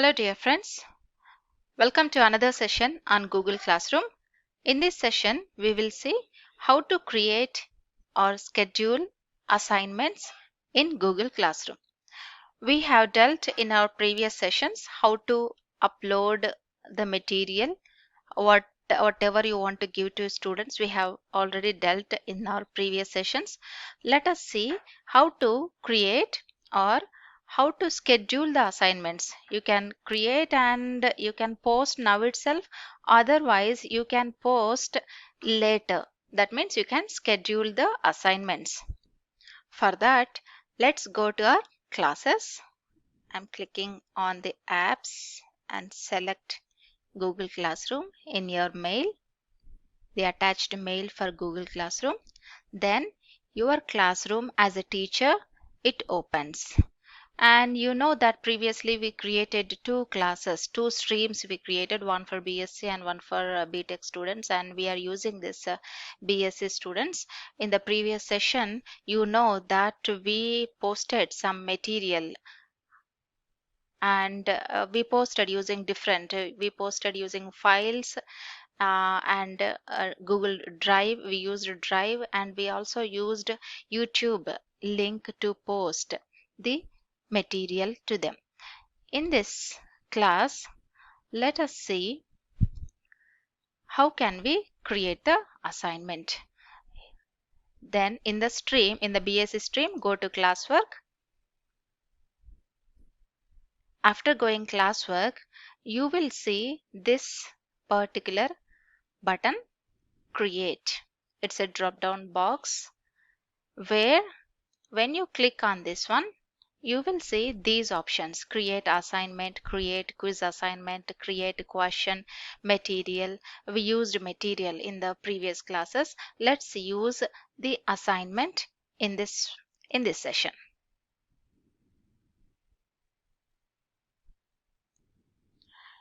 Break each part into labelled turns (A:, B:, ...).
A: Hello dear friends, welcome to another session on Google Classroom. In this session, we will see how to create or schedule assignments in Google Classroom. We have dealt in our previous sessions how to upload the material, whatever you want to give to students. We have already dealt in our previous sessions. Let us see how to create or how to schedule the assignments. You can create and you can post now itself, otherwise you can post later. That means you can schedule the assignments. For that, let's go to our classes. I'm clicking on the apps and select Google Classroom in your mail, the attached mail for Google Classroom. Then your classroom as a teacher, it opens. And you know that previously we created two classes, two streams we created, one for BSc and one for BTech students, and we are using this BSc students. In the previous session, you know that we posted some material and we posted using we posted using files and Google Drive. We used Drive and we also used YouTube link to post the material to them. In this class, let us see how can we create the assignment. Then in the stream, in the BSc stream, go to classwork. After going classwork, you will see this particular button, create. It's a drop down box where when you click on this one, you will see these options: create assignment, create quiz assignment, create question, material. We used material in the previous classes. Let's use the assignment in this session.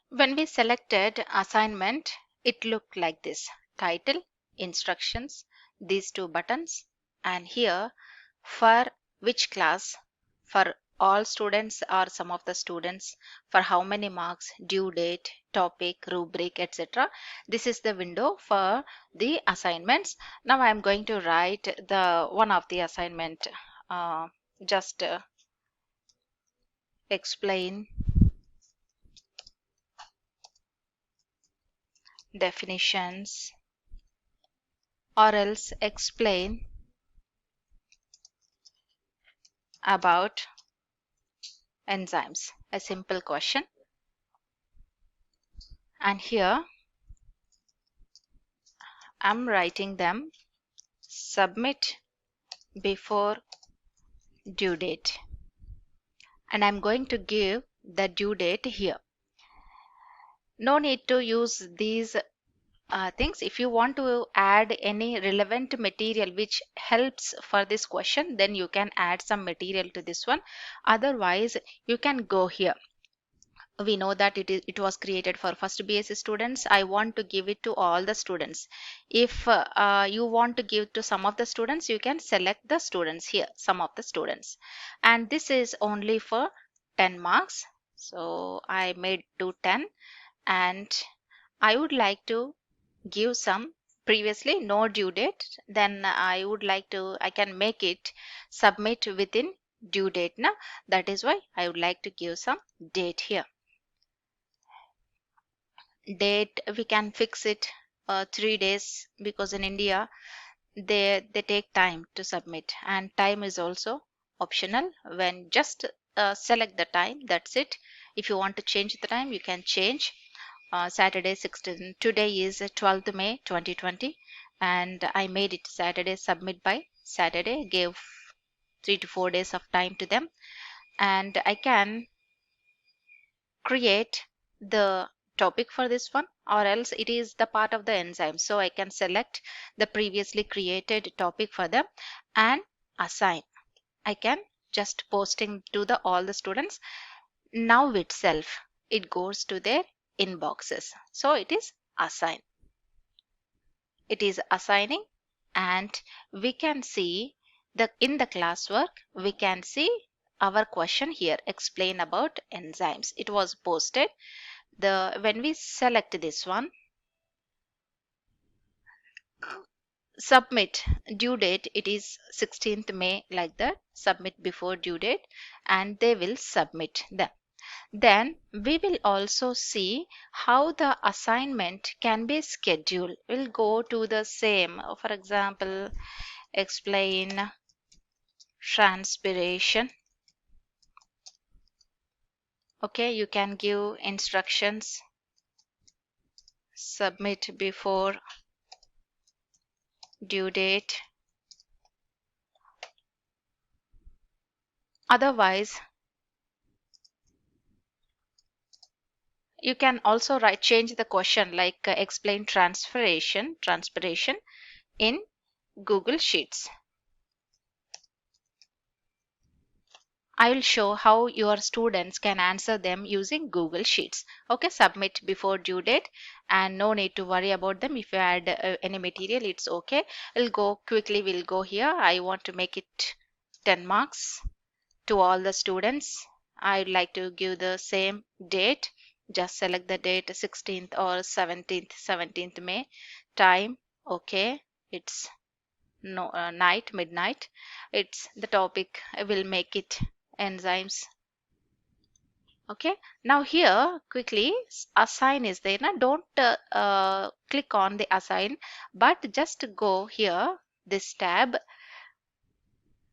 A: When we selected assignment, it looked like this: title, instructions, these two buttons, and here for which class, for all students or some of the students, for how many marks, due date, topic, rubric, etc. This is the window for the assignments. Now I am going to write the one of the assignment. Just explain definitions, or else explain about enzymes. A simple question. And here I'm writing them: submit before due date. And I'm going to give the due date here. No need to use these things. If you want to add any relevant material which helps for this question, then you can add some material to this one. Otherwise, you can go here. We know that it was created for first BSc students. I want to give it to all the students. If you want to give to some of the students, you can select the students here, some of the students. And this is only for 10 marks. So I made to 10, and I would like to give some previously no due date. Then I can make it submit within due date now. That is why I would like to give some date here. Date, we can fix it 3 days, because in India they take time to submit, and time is also optional. When just select the time, that's it. If you want to change the time, you can change. Saturday 16, today is 12th May 2020, and I made it Saturday. Submit by Saturday, gave 3 to 4 days of time to them. And I can create the topic for this one, or else it is the part of the enzyme, so I can select the previously created topic for them and assign. I can just posting to the all the students. Now itself it goes to their inboxes, so it is assign. It is assigning, and we can see the in the classwork we can see our question here, explain about enzymes. It was posted. When we select this one, submit due date, it is 16th May, like that. Submit before due date, and they will submit them. Then we will also see how the assignment can be scheduled. We'll go to the same, for example, explain transpiration. Okay, you can give instructions, submit before due date. Otherwise, you can also write, change the question, like explain transpiration in Google Sheets. I will show how your students can answer them using Google Sheets. Okay, submit before due date, and no need to worry about them. If you add any material, it's okay. We'll go quickly, we'll go here. I want to make it 10 marks to all the students. I'd like to give the same date. Just select the date 16th or 17th May. Time, okay. It's no midnight. It's the topic. I will make it enzymes. Okay, now here quickly assign is there. Now don't click on the assign, but just go here, this tab,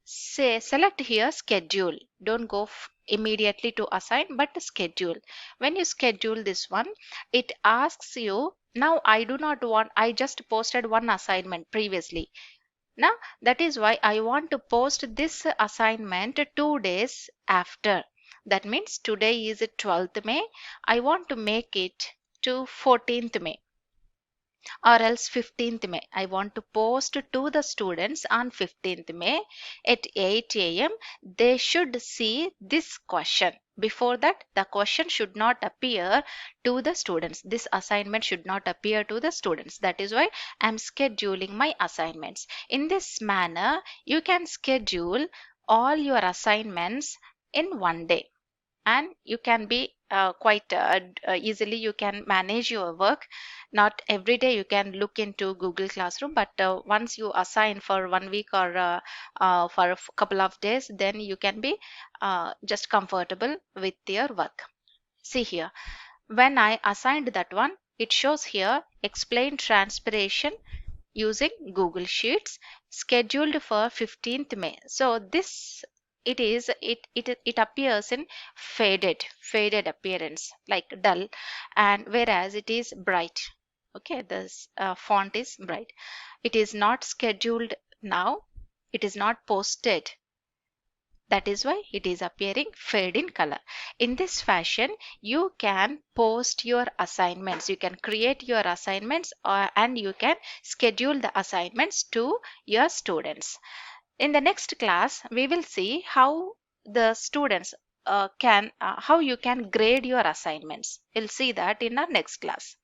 A: say select here schedule. Don't go immediately to assign, but schedule. When you schedule this one, it asks you, now I do not want, I just posted one assignment previously. Now that is why I want to post this assignment 2 days after. That means today is 12th May. I want to make it to 14th May or else 15th May. I want to post to the students on 15th May at 8 a.m. They should see this question. Before that, the question should not appear to the students. This assignment should not appear to the students. That is why I am scheduling my assignments. In this manner, you can schedule all your assignments in one day, and you can be quite easily you can manage your work. Not every day you can look into Google Classroom, but once you assign for 1 week or for a couple of days, then you can be just comfortable with your work. See here, when I assigned that one, it shows here explain transpiration using Google Sheets, scheduled for 15th May. So this, it appears in faded appearance, like dull, and whereas it is bright. Okay, this font is bright. It is not scheduled now, it is not posted. That is why it is appearing fade in color. In this fashion, you can post your assignments. You can create your assignments, and you can schedule the assignments to your students. In the next class, we will see how the students how you can grade your assignments. We'll see that in our next class.